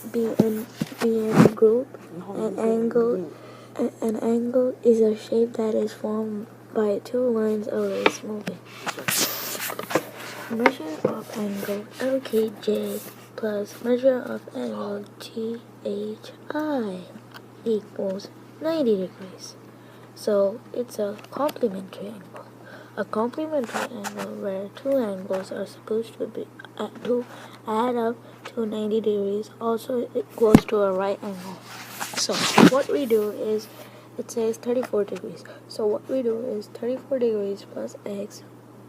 BN group, an angle is a shape that is formed by two lines always moving. Measure of angle LKJ plus measure of angle THI equals 90 degrees. So it's a complementary angle. A complementary angle where two angles are supposed to add up to 90 degrees also equals to a right angle. So what we do is, it says 34 degrees. So what we do is 34 degrees plus x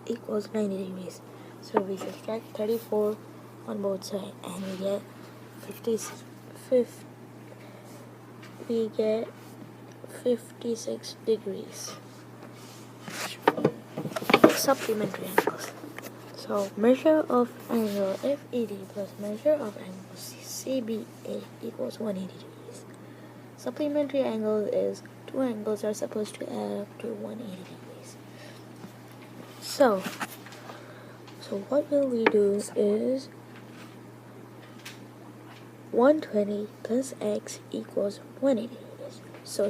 equals 90 degrees. So we subtract 34 on both sides and we get 56 degrees. Supplementary angles. So measure of angle FED plus measure of angle CBA equals 180 degrees. Supplementary angle is two angles are supposed to add up to 180 degrees. So what will we do is 120 plus x equals 180 degrees. So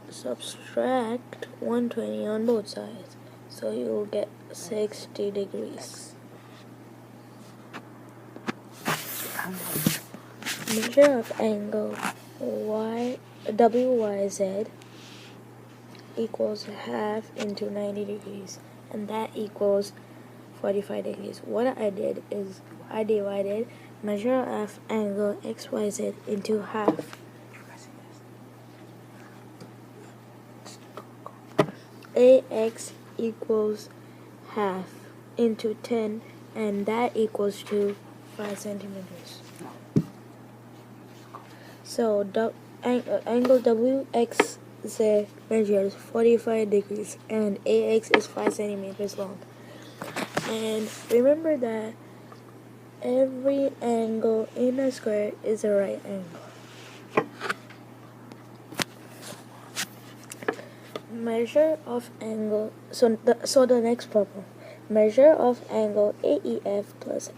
subtract 120 on both sides. So you will get 60 degrees. Measure of angle WYZ equals half into 90 degrees, and that equals 45 degrees. What I did is I divided measure of angle XYZ into half. AX equals half into 10, and that equals to 5 centimeters. So angle WXZ measures 45 degrees and AX is 5 centimeters long. And remember that every angle in a square is a right angle. Measure of angle, so the next problem. Measure of angle AEF plus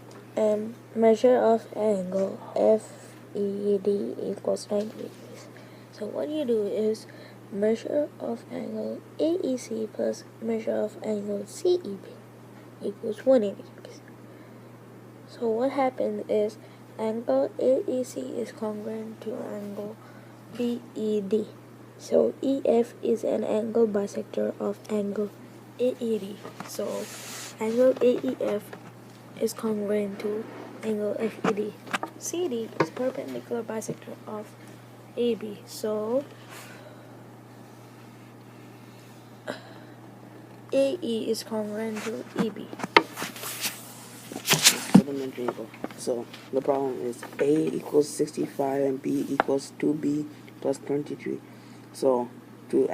measure of angle FED equals 90 degrees. So what you do is measure of angle AEC plus measure of angle CEB equals 180 degrees. So what happens is angle AEC is congruent to angle BED. So EF is an angle bisector of angle AED. So angle AEF is congruent to angle FED. CD is perpendicular bisector of AB. So AE is congruent to EB. Supplementary angle. So the problem is A equals 65 and B equals 2B plus 23. So to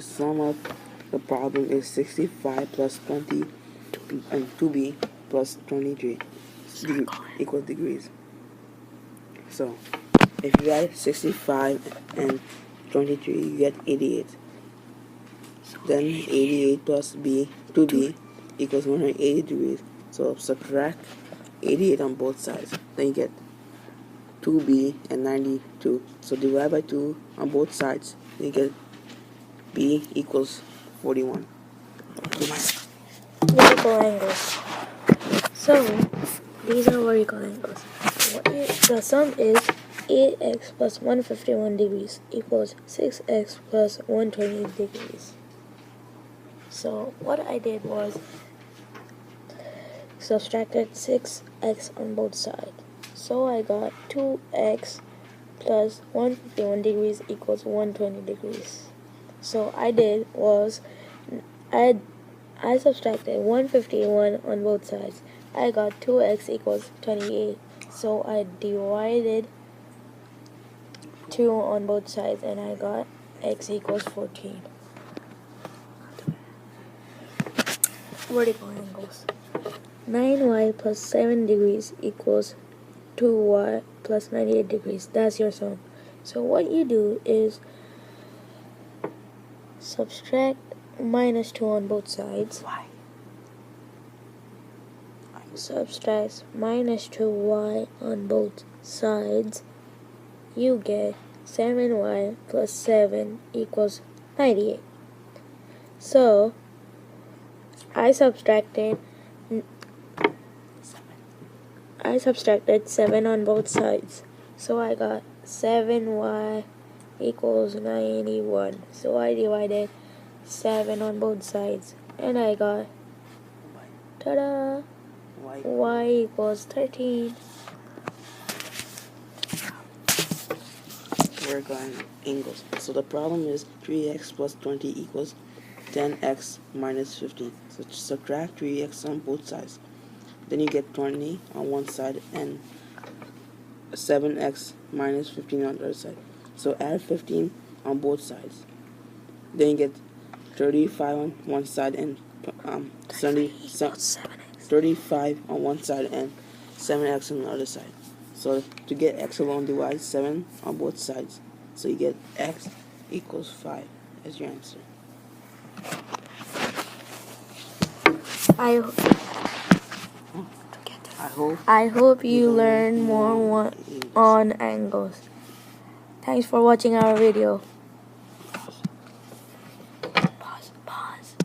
sum up, the problem is 65 plus 20 and 2B plus 23 equals degrees. So if you add 65 and 23, you get 88. Then 88 plus 2B equals 180 degrees. So subtract 88 on both sides. Then you get 2B and 92. So divide by 2 on both sides. Then you get B equals 41. Vertical angles. So these are vertical angles. The sum is 8x plus 151 degrees equals 6x plus 120 degrees. So what I did was subtracted 6x on both sides. So I got 2x plus 151 degrees equals 120 degrees. So I did was I subtracted 151 on both sides. I got 2x equals 28. So I divided 2 on both sides and I got x equals 14. Vertical angles. 9y plus 7 degrees equals 2y plus 98 degrees. That's your sum. So what you do is subtract minus 2 on both sides. Why? subtract minus 2y on both sides, you get 7y plus 7 equals 98. So I subtracted 7 on both sides. So I got 7y equals 91. So I divided 7 on both sides and I got, ta-da, y equals 13. We're going angles. So the problem is 3x plus 20 equals 10x minus 15. So subtract 3x on both sides. Then you get 20 on one side and 7x minus 15 on the other side. So add 15 on both sides. Then you get 35 on one side and 35 on one side and 7x on the other side. So to get x alone, divide 7 on both sides. So you get x equals 5 as your answer. I hope you learn more on angles. Thanks for watching our video.